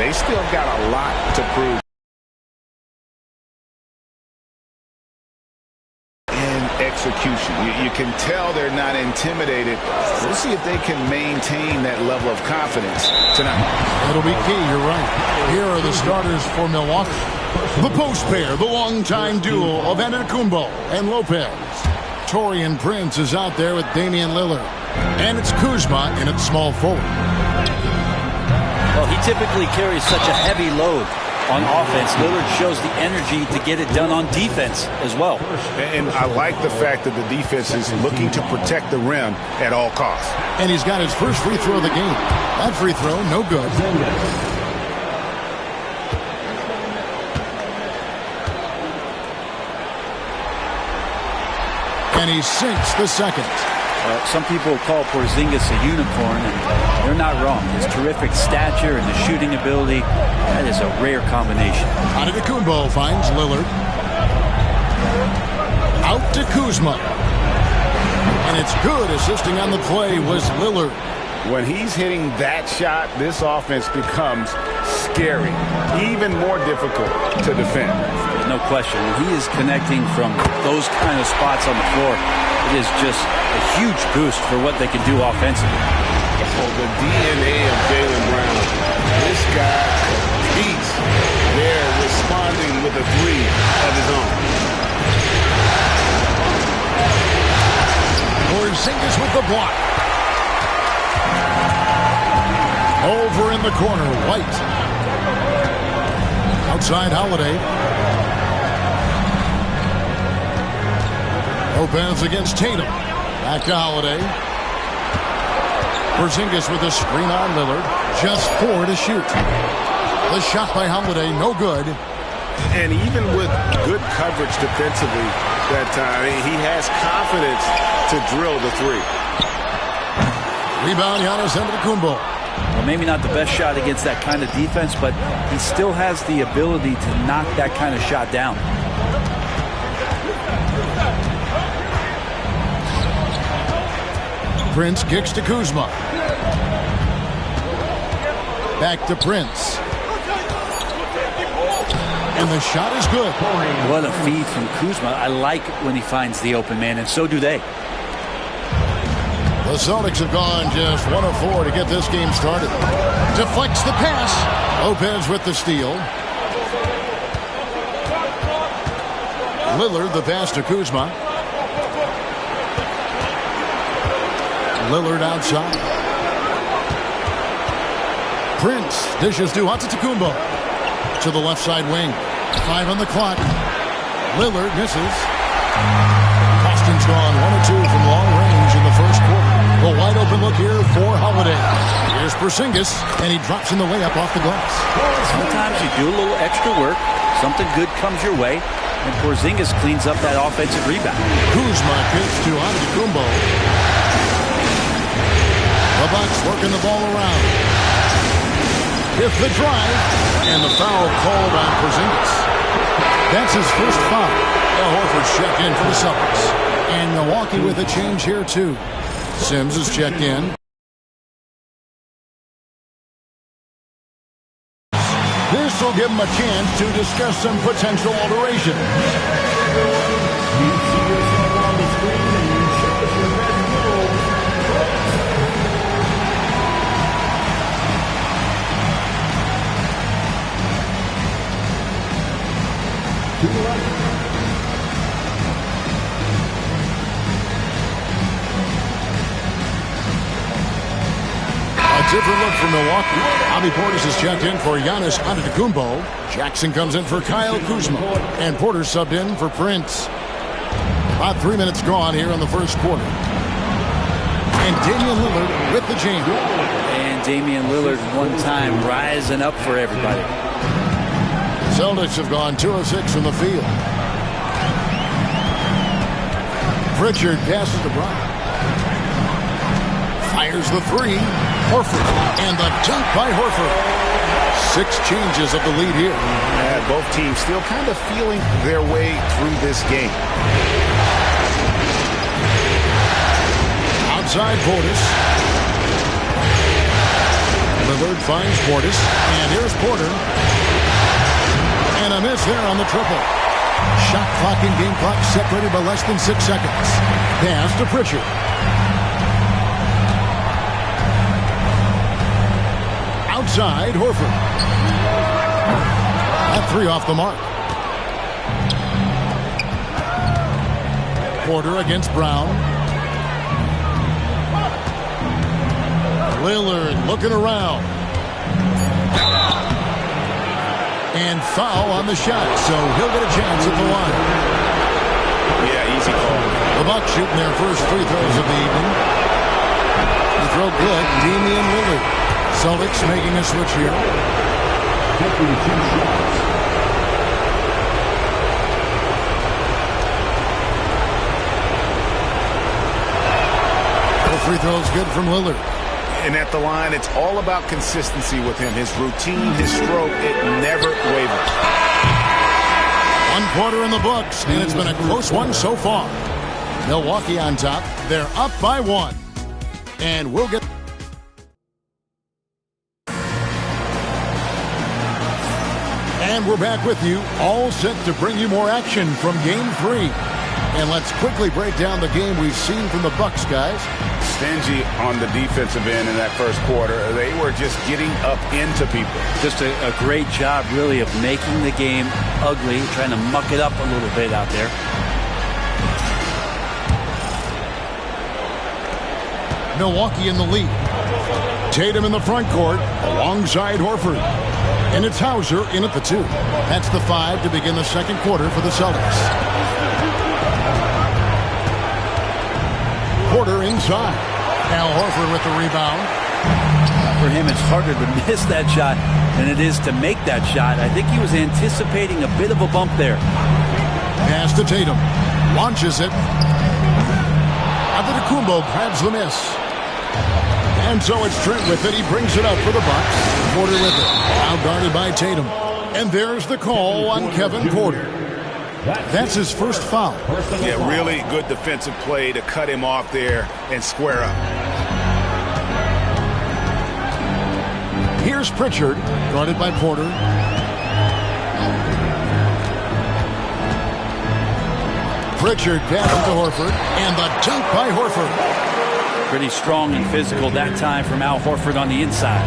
They still got a lot to prove in execution. You can tell they're not intimidated. We'll see if they can maintain that level of confidence tonight. It'll be key, you're right. Here are the starters for Milwaukee. The post pair, the longtime duo of Antetokounmpo and Lopez. Taurean Prince is out there with Damian Lillard. And it's Kuzma in at small forward. Well, he typically carries such a heavy load on offense. Lillard shows the energy to get it done on defense as well. And I like the fact that the defense is looking to protect the rim at all costs. And he's got his first free throw of the game. That free throw, no good. And he sinks the second. Some people call Porzingis a unicorn, and they're not wrong. His terrific stature and the shooting ability, that is a rare combination. Antetokounmpo finds Lillard. Out to Kuzma. And it's good. Assisting on the play was Lillard. When he's hitting that shot, this offense becomes scary, even more difficult to defend. No question. When he is connecting from those kind of spots on the floor, it is just a huge boost for what they can do offensively. Oh, the DNA of Jaylen Brown. This guy competes. They're responding with a three of his own. Porzingis with the block. Over in the corner, White. Outside Holiday. Lopez against Tatum. Back to Holiday. Porzingis with a screen on Lillard. Just 4 to shoot. The shot by Holiday, no good. And even with good coverage defensively that time, he has confidence to drill the three. Rebound, Giannis Antetokounmpo. Well, maybe not the best shot against that kind of defense, but he still has the ability to knock that kind of shot down. Prince kicks to Kuzma. Back to Prince. And the shot is good. What a feed from Kuzma. I like when he finds the open man, and so do they. The Celtics have gone just 1 of 4 to get this game started. Deflects the pass. Lopez with the steal. Lillard the pass to Kuzma. Lillard outside. Prince dishes to Antetokounmpo. To the left side wing. 5 on the clock. Lillard misses. Boston's gone 1 of 2 from long range in the first quarter. A wide open look here for Holiday. Here's Porzingis, and he drops in the layup off the glass. Sometimes you do a little extra work, something good comes your way, and Porzingis cleans up that offensive rebound. Kuzma kicks to Antetokounmpo. The Bucks working the ball around. If the drive, and the foul called on Porzingis. That's his first foul. Horford's checked in for the Celtics. And Milwaukee with a change here, too. Sims is checked in. This will give him a chance to discuss some potential alterations. You see yourself on the screen and you show us your best move. To the left. Different look for Milwaukee. Bobby Portis is checked in for Giannis Antetokounmpo. Jackson comes in for Kyle Kuzma. And Porter subbed in for Prince. About 3 minutes gone here in the first quarter. And Damian Lillard with the jam. And Damian Lillard one time rising up for everybody. Celtics have gone 2 of 6 from the field. Pritchard passes to Bryant. Fires the 3. Horford, and the dunk by Horford. 6 changes of the lead here. Both teams still kind of feeling their way through this game. Outside Portis. Lillard finds Portis. And here's Porter. And a miss there on the triple. Shot clock and game clock separated by less than 6 seconds. Pass to Pritchard. Outside, Horford. That three off the mark. Porter against Brown. Lillard looking around. And foul on the shot, so he'll get a chance at the line. Yeah, easy call. The Bucks shooting their first free throws of the evening. The throw good, Damian Lillard. Celtics making a switch here. Taking 2 shots. Free throws good from Lillard. And at the line, it's all about consistency with him. His routine, his stroke, it never wavers. 1 quarter in the books, and it's been a close one so far. Milwaukee on top. They're up by 1. And we'll get... And we're back with you, all set to bring you more action from Game 3. And let's quickly break down the game we've seen from the Bucks, guys. Stingy on the defensive end in that first quarter. They were just getting up into people. Just a great job, really, of making the game ugly, trying to muck it up a little bit out there. Milwaukee in the lead. Tatum in the front court alongside Horford. And it's Hauser in at the 2. That's the 5 to begin the second quarter for the Celtics. Porter inside. Al Horford with the rebound. For him, it's harder to miss that shot than it is to make that shot. I think he was anticipating a bit of a bump there. Pass to Tatum. Launches it. Antetokounmpo grabs the miss. And so it's Trent with it. He brings it up for the Bucks. Porter with it. Now guarded by Tatum. And there's the call on Kevin Porter. That's his first foul. Yeah, really good defensive play to cut him off there and square up. Here's Pritchard, guarded by Porter. Pritchard passes to Horford, and the dunk by Horford. Pretty strong and physical that time from Al Horford on the inside.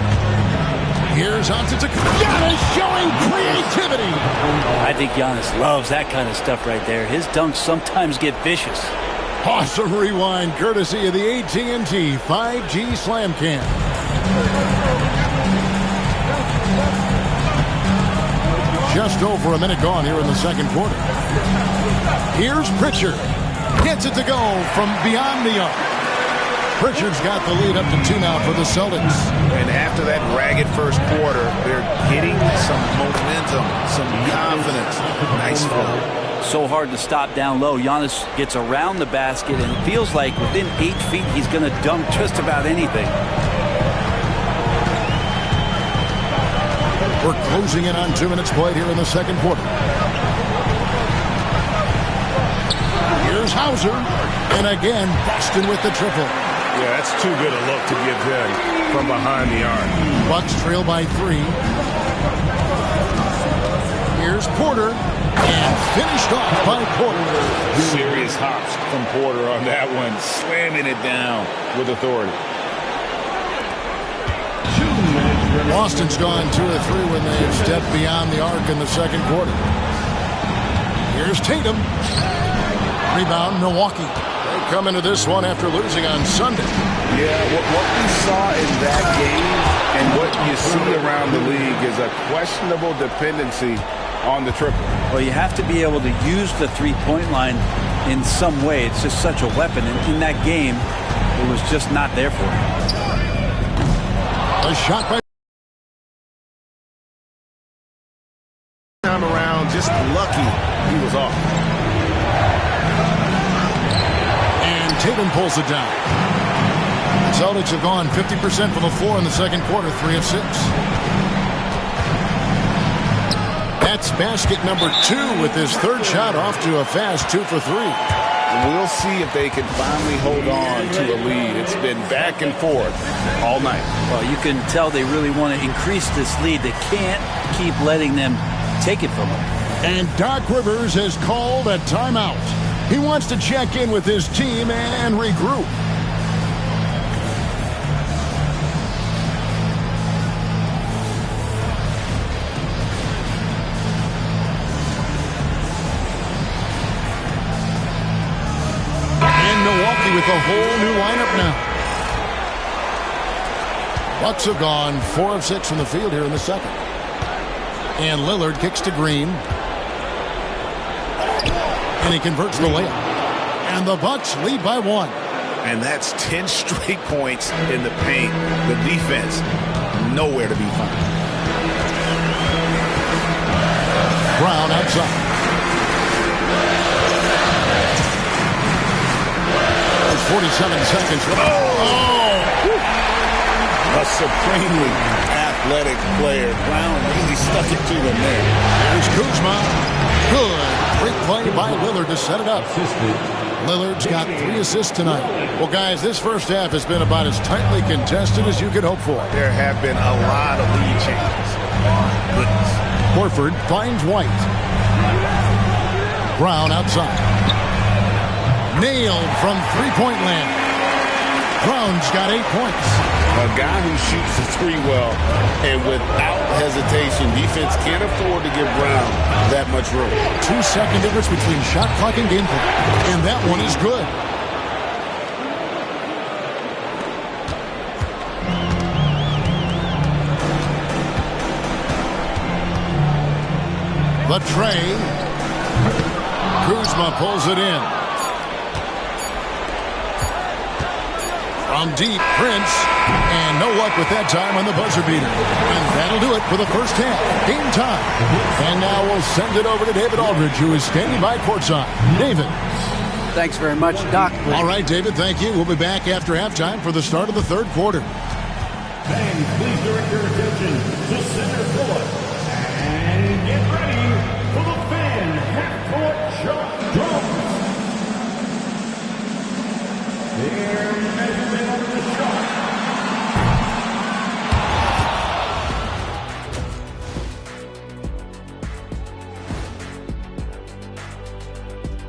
Here's Antetokounmpo. Giannis showing creativity. I think Giannis loves that kind of stuff right there. His dunks sometimes get vicious. Awesome rewind, courtesy of the AT&T 5G Slam Cam. Just over a minute gone here in the second quarter. Here's Pritchard. Gets it to go from beyond the arc. Pritchard's got the lead up to 2 now for the Celtics. And after that ragged first quarter, they're getting some momentum, some confidence. Nice foul. So hard to stop down low. Giannis gets around the basket, and it feels like within 8 feet he's going to dunk just about anything. We're closing in on 2 minutes played here in the second quarter. Here's Hauser. And again, Boston with the triple. Yeah, that's too good a look to give them from behind the arc. Bucks trail by 3. Here's Porter. And finished off by Porter. Serious hops from Porter on that one. Slamming it down with authority. Boston's gone 2 of 3 when they've stepped beyond the arc in the second quarter. Here's Tatum. Rebound, Milwaukee. They come into this one after losing on Sunday. Yeah, what we saw in that game and what you see around the league is a questionable dependency on the triple. Well, you have to be able to use the three-point line in some way. It's just such a weapon. And in that game, it was just not there for him. A shot by time around, just lucky he was off. And Tatum pulls it down. The Celtics have gone 50% from the floor in the second quarter, 3 of 6. That's basket number 2 with his third shot off to a fast 2 for 3. We'll see if they can finally hold on to a lead. It's been back and forth all night. Well, you can tell they really want to increase this lead. They can't keep letting them take it from them. And Doc Rivers has called a timeout. He wants to check in with his team and regroup. And Milwaukee with a whole new lineup now. Bucks have gone 4 of 6 from the field here in the second. And Lillard kicks to Green. And he converts the layup. And the Bucks lead by 1. And that's 10 straight points in the paint. The defense, nowhere to be found. Brown outside. There's 47 seconds. A supremely athletic player. Brown really stuck it to him there. There's Kuzma. Good. Great play by Lillard to set it up. Lillard's got 3 assists tonight. Well, guys, this first half has been about as tightly contested as you could hope for. There have been a lot of lead changes. Goodness. Horford finds White. Brown outside. Nailed from three-point land. Brown's got 8 points. A guy who shoots the 3 well, and without hesitation, defense can't afford to give Brown that much room. 2-second difference between shot clock and game clock. And that one is good. The tray. Kuzma pulls it in. From deep, Prince. And no luck with that time on the buzzer beater. And that'll do it for the first half. Game time. And now we'll send it over to David Aldridge, who is standing by courtside. David. Thanks very much, Doc. All right, David, thank you. We'll be back after halftime for the start of the third quarter. Fans, please direct your attention to center court. And get ready for the fan half-court shot drums. Their measurement of the shot.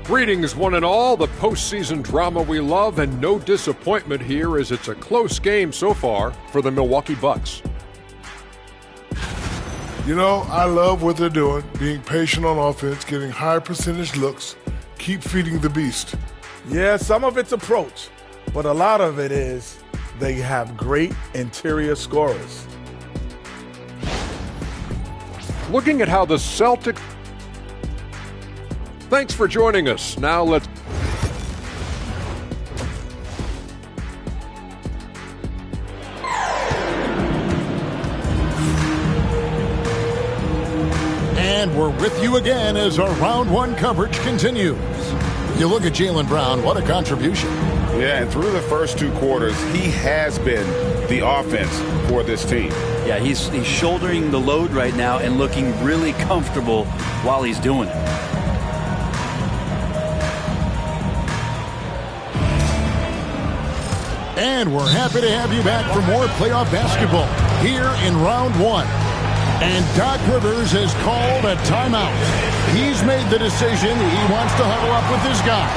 Greetings, one and all. The postseason drama we love, and no disappointment here as it's a close game so far for the Milwaukee Bucks. You know, I love what they're doing, being patient on offense, getting high percentage looks, keep feeding the beast. Yeah, some of it's approach, but a lot of it is they have great interior scorers. Looking at how the Celtics... Thanks for joining us. Now let's... And we're with you again as our round one coverage continues. You look at Jaylen Brown, what a contribution. Yeah, and through the first 2 quarters, he has been the offense for this team. Yeah, he's shouldering the load right now and looking really comfortable while he's doing it. And we're happy to have you back for more playoff basketball here in round one. And Doc Rivers has called a timeout. He's made the decision he wants to huddle up with his guys.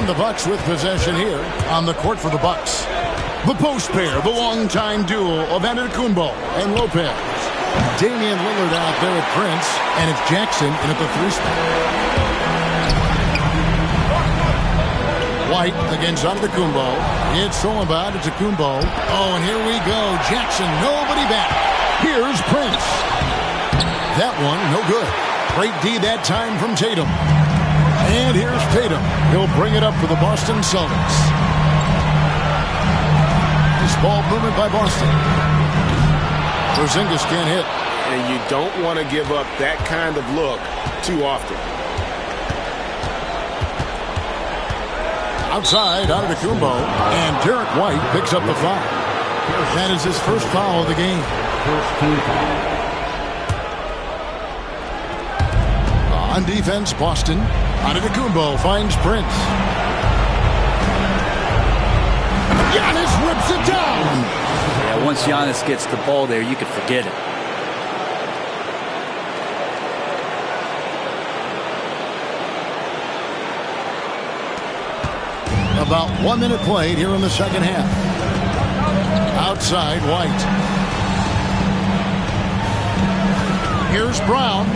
The Bucks with possession here on the court for the Bucks. The post pair, the longtime duo of Antetokounmpo and Lopez. Damian Lillard out there at Prince, and it's Jackson in at the 3 spot. White against Antetokounmpo. It's all about Antetokounmpo. Oh, and here we go. Jackson, nobody back. Here's Prince. That one, no good. Great D that time from Tatum. And here's Tatum. He'll bring it up for the Boston Celtics. This ball movement by Boston. Porzingis can't hit. And you don't want to give up that kind of look too often. outside Antetokounmpo, and Derek White picks up the foul. That is his first foul of the game. On defense, Boston. Antetokounmpo finds Prince. Giannis rips it down. Yeah, once Giannis gets the ball there, you can forget it. About 1 minute played here in the second half. Outside, White. Here's Brown.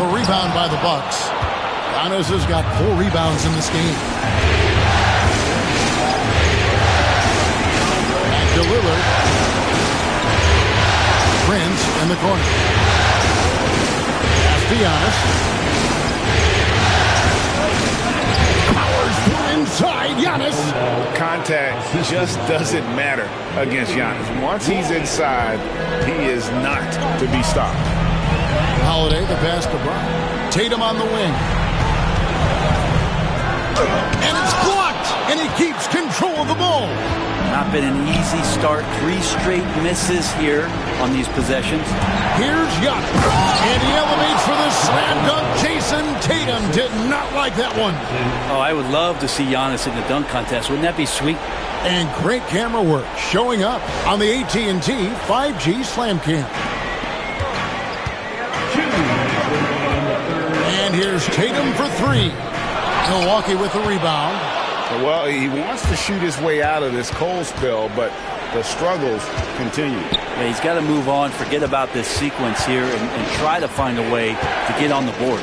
The rebound by the Bucks. Giannis has got 4 rebounds in this game. Back to Lillard. Prince in the corner. Pass to Giannis. Inside, Giannis. Contact just doesn't matter against Giannis. Once he's inside, he is not to be stopped. Holiday, the pass to Brown. Tatum on the wing. And it's blocked, and he keeps control of the ball. Not been an easy start. 3 straight misses here on these possessions. Here's Giannis. And he elevates for the slam dunk. Jason Tatum did not like that one. Oh, I would love to see Giannis in the dunk contest. Wouldn't that be sweet? And great camera work showing up on the AT&T 5G Slam Cam. And here's Tatum for 3. Milwaukee with the rebound. Well, he wants to shoot his way out of this cold spell, but the struggles continue. Yeah, he's got to move on, forget about this sequence here, and try to find a way to get on the board.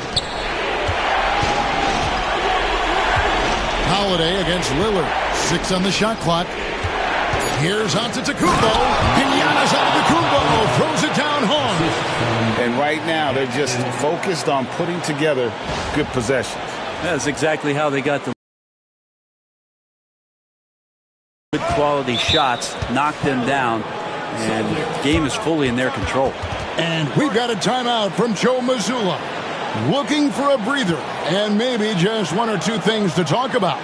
Holiday against Lillard. 6 on the shot clock. Here's Antetokounmpo. And Giannis Antetokounmpo throws it down hard. And right now, they're just focused on putting together good possessions. That's exactly how they got the good quality shots, knock them down, and the game is fully in their control. And we've got a timeout from Joe Mazzulla. Looking for a breather and maybe just 1 or 2 things to talk about.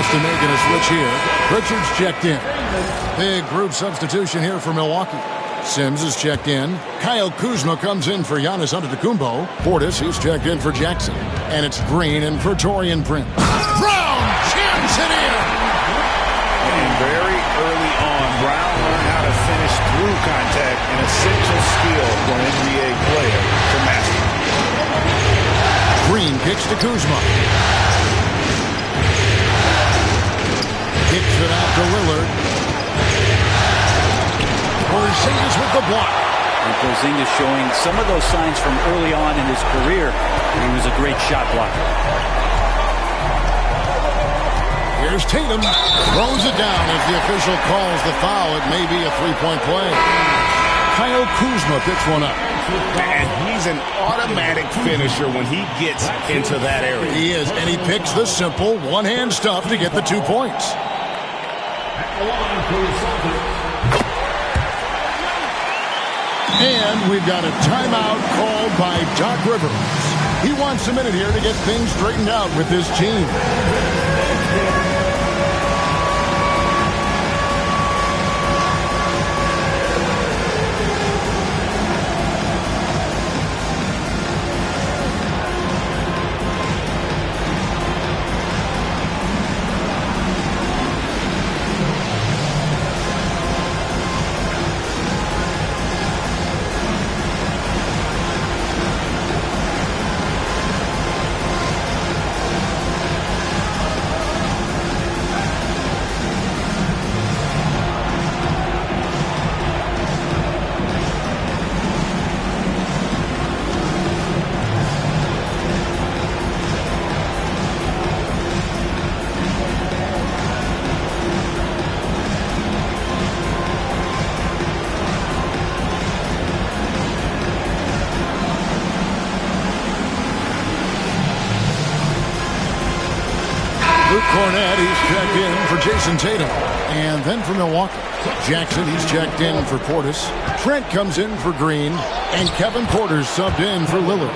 Making a switch here. Richards checked in. Big group substitution here for Milwaukee. Sims is checked in. Kyle Kuzma comes in for Giannis Antetokounmpo. Portis, he's checked in for Jackson. And it's Green in for Taurean Prince. Brown jams it in! And very early on, Brown learned how to finish through contact, an essential skill for an NBA player to master. Green kicks to Kuzma. Kicks it out to Lillard. Porzingis with the block. And Porzingis showing some of those signs from early on in his career. He was a great shot blocker. Here's Tatum. Throws it down as the official calls the foul. It may be a 3-point play. Kyle Kuzma picks one up. And he's an automatic finisher when he gets into that area. He is, and he picks the simple one-hand stuff to get the 2 points. And we've got a timeout called by Doc Rivers. He wants a minute here to get things straightened out with his team. Luke Cornett, he's checked in for Jason Tatum. And then for Milwaukee, Jackson, he's checked in for Portis. Trent comes in for Green. And Kevin Porter's subbed in for Lillard.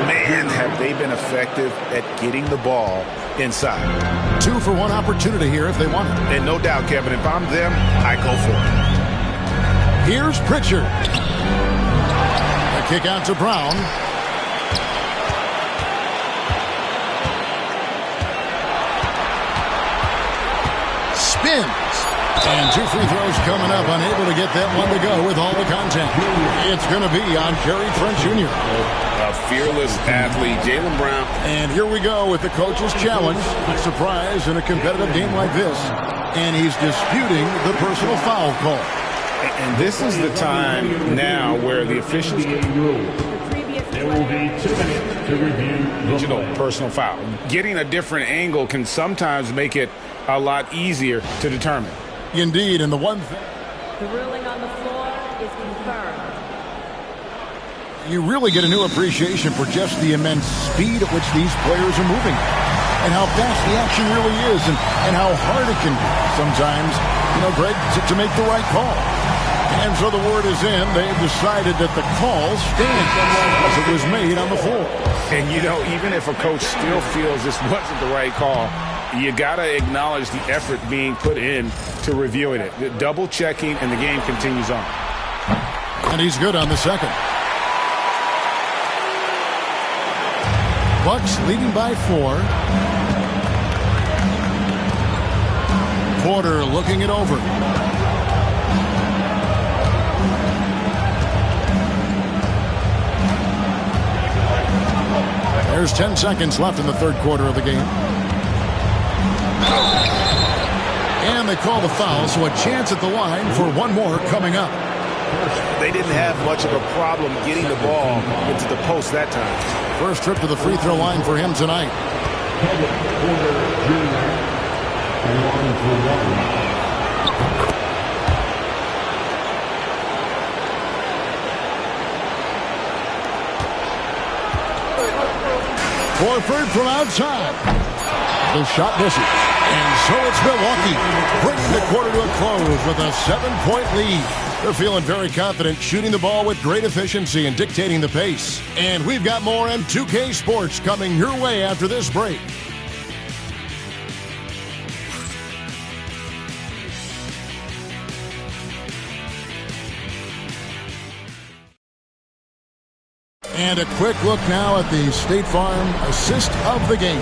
Man, have they been effective at getting the ball inside. 2 for 1 opportunity here if they want it. And no doubt, Kevin, if I'm them, I go for it. Here's Pritchard. A kick out to Brown. Spins. And 2 free throws coming up. Unable to get that one to go with all the content. It's going to be on Gary Trent Jr. A fearless athlete, Jaylen Brown. And here we go with the coach's challenge. A surprise in a competitive game like this. And he's disputing the personal foul call. And this is the time now where the officials There will be 2 minutes to review. Personal foul. Getting a different angle can sometimes make it a lot easier to determine. Indeed, and the one thing the ruling on the floor is confirmed. You really get a new appreciation for just the immense speed at which these players are moving and how fast the action really is and how hard it can be sometimes, Greg, to make the right call. And so the word is in. They've decided that the call stands as it was made on the floor. And, even if a coach still feels this wasn't the right call, you got to acknowledge the effort being put in to reviewing it. The double checking, and the game continues on. And he's good on the second. Bucks leading by 4. Porter looking it over. There's 10 seconds left in the third quarter of the game. And they call the foul, so a chance at the line for one more coming up. They didn't have much of a problem getting the ball into the post that time. First trip to the free throw line for him tonight. Kevin Porter Jr. 1 for 1. Horford from outside. The shot misses. And so it's Milwaukee bringing the quarter to a close with a 7-point lead. They're feeling very confident, shooting the ball with great efficiency and dictating the pace. And we've got more M2K Sports coming your way after this break. And a quick look now at the State Farm assist of the game.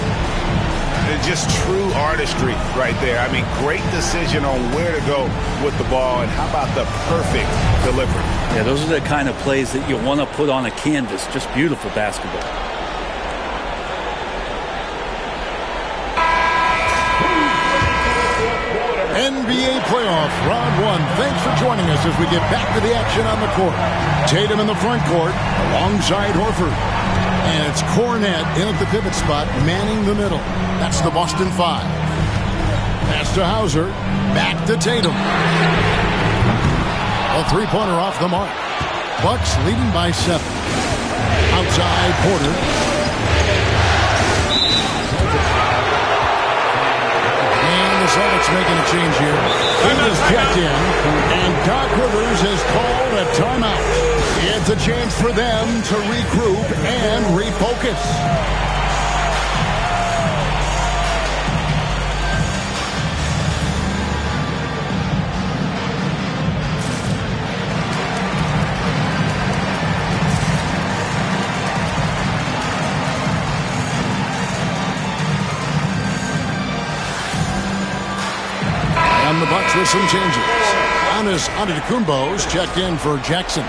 It's just true artistry right there. I mean, great decision on where to go with the ball, and how about the perfect delivery? Yeah, those are the kind of plays that you want to put on a canvas. Just beautiful basketball. NBA playoffs, round 1. Thanks for joining us as we get back to the action on the court. Tatum in the front court alongside Horford. And it's Cornett in at the pivot spot, manning the middle. That's the Boston 5. Pass to Hauser. Back to Tatum. A three-pointer off the mark. Bucks leading by 7. Outside Porter. And the Celtics making a change here. He is checked in. And Doc Rivers has called a timeout. It's a chance for them to regroup and refocus. And the Bucks with some changes. Giannis Antetokounmpo's checked in for Jackson.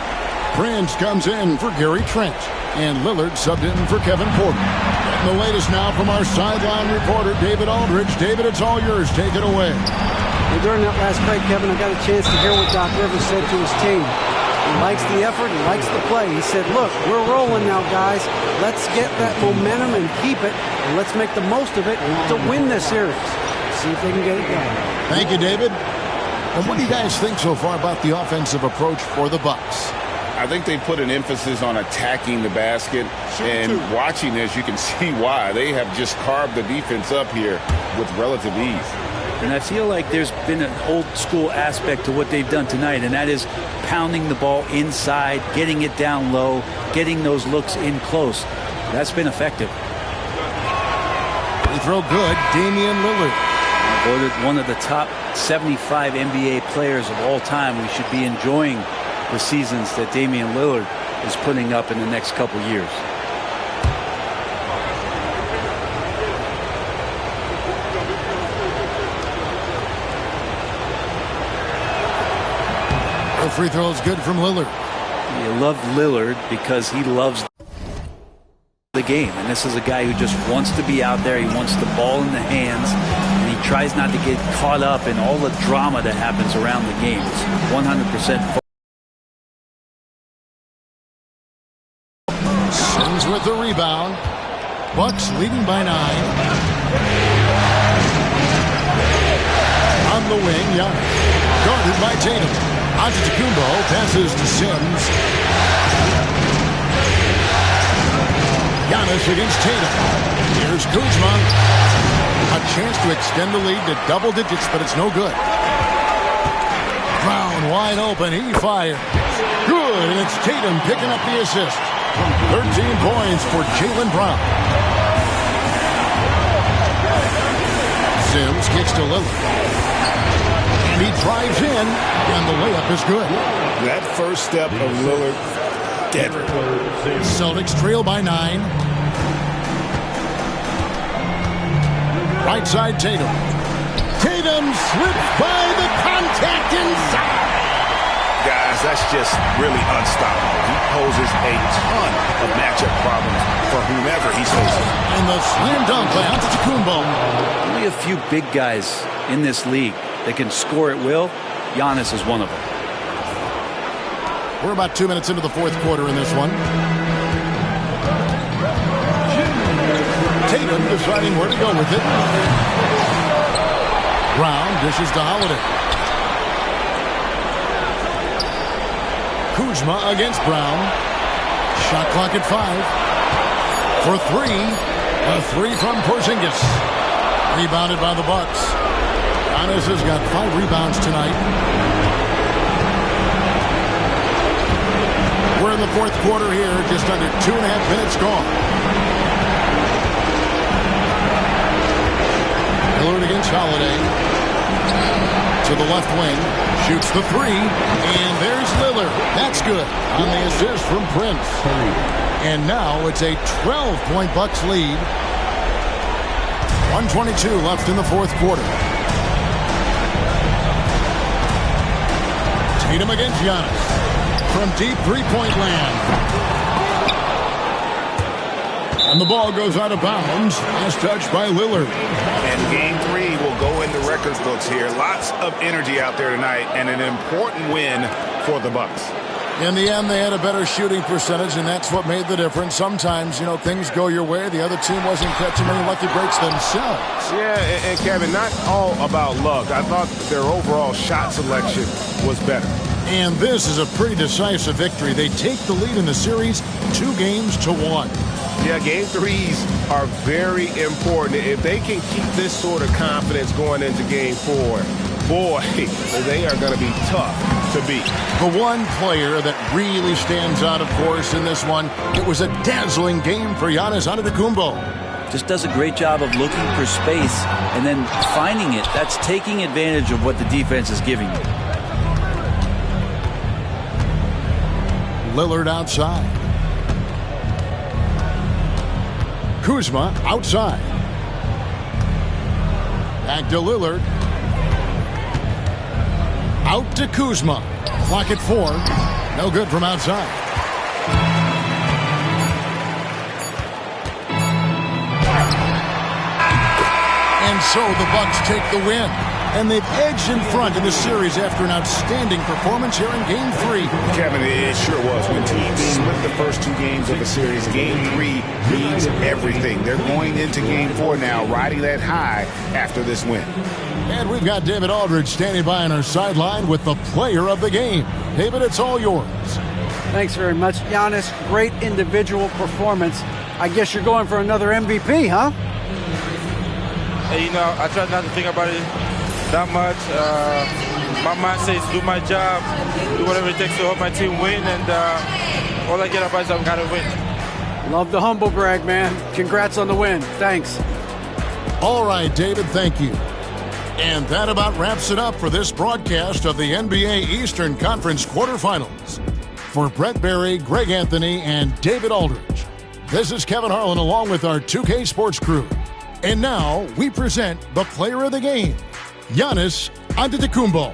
Prince comes in for Gary Trent. And Lillard subbed in for Kevin Porter. And the latest now from our sideline reporter, David Aldridge. David, it's all yours. Take it away. Well, during that last break, Kevin, I got a chance to hear what Doc Rivers said to his team. He likes the effort. He likes the play. He said, look, we're rolling now, guys. Let's get that momentum and keep it. And let's make the most of it to win this series. See if they can get it done. Thank you, David. And what do you guys think so far about the offensive approach for the Bucks? I think they put an emphasis on attacking the basket, and watching this, you can see why. They have just carved the defense up here with relative ease. And I feel like there's been an old school aspect to what they've done tonight, and that is pounding the ball inside, getting it down low, getting those looks in close. That's been effective. Free throw good, Damian Lillard. Voted one of the top 75 NBA players of all time. We should be enjoying the seasons that Damian Lillard is putting up in the next couple years. The free throw is good from Lillard. You love Lillard because he loves the game, and this is a guy who just wants to be out there. He wants the ball in the hands, and he tries not to get caught up in all the drama that happens around the game. It's 100%. Sims with the rebound. Bucks leading by 9. On the wing, Giannis. Guarded by Tatum. Antetokounmpo passes to Sims. Giannis against Tatum. Here's Kuzma. A chance to extend the lead to double digits, but it's no good. Brown wide open. He fires. Good, and it's Tatum picking up the assist. 13 points for Jaylen Brown. Sims kicks to Lillard. And he drives in, and the layup is good. That first step of Lillard, deadly. Celtics trail by 9. Right side, Tatum. Tatum slips by the contact inside. Guys, that's just really unstoppable. He poses a ton of matchup problems for whomever he's facing. And the slam dunk by Antetokounmpo. Only a few big guys in this league that can score at will. Giannis is one of them. We're about 2 minutes into the fourth quarter in this one. Tatum deciding where to go with it. Brown dishes to Holiday. Kuzma against Brown. Shot clock at 5. For 3. A 3 from Porzingis. Rebounded by the Bucks. Giannis has got 5 rebounds tonight. We're in the fourth quarter here, just under 2.5 minutes gone. Lillard against Holiday. To the left wing. Shoots the 3. And there's Lillard. That's good. On the assist from Prince. And now it's a 12-point Bucks lead. 1:22 left in the fourth quarter. Tatum against Giannis. From deep three-point land. And the ball goes out of bounds. Last touch by Lillard. And game 3 will go in the records books here. Lots of energy out there tonight, and an important win for the Bucks. In the end, they had a better shooting percentage, and that's what made the difference. Sometimes, things go your way. The other team wasn't catching many lucky breaks themselves. Yeah, and Kevin, not all about luck. I thought their overall shot selection was better. And this is a pretty decisive victory. They take the lead in the series 2-1. Yeah, game 3s are very important. If they can keep this sort of confidence going into game 4, boy, they are going to be tough to beat. The one player that really stands out, of course, in this one, it was a dazzling game for Giannis Antetokounmpo. Just does a great job of looking for space and then finding it. That's taking advantage of what the defense is giving you. Lillard outside. Kuzma outside. Back to Lillard. Out to Kuzma. Clock at 4. No good from outside. And so the Bucks take the win. And they've edged in front in the series after an outstanding performance here in Game 3. Kevin, it sure was. When teams split the first 2 games of the series, Game 3 means everything. They're going into Game 4 now, riding that high after this win. And we've got David Aldridge standing by on our sideline with the player of the game. David, it's all yours. Thanks very much, Giannis. Great individual performance. I guess you're going for another MVP, huh? Hey, I try not to think about it that much. My mind says do my job, do whatever it takes to help my team win, and all I get about is I've got to win. Love the humble brag, man. Congrats on the win. Thanks. All right, David, thank you. And that about wraps it up for this broadcast of the NBA Eastern Conference quarterfinals. For Brett Berry, Greg Anthony, and David Aldridge, this is Kevin Harlan along with our 2K Sports crew. And now we present the player of the game, Giannis Antetokounmpo.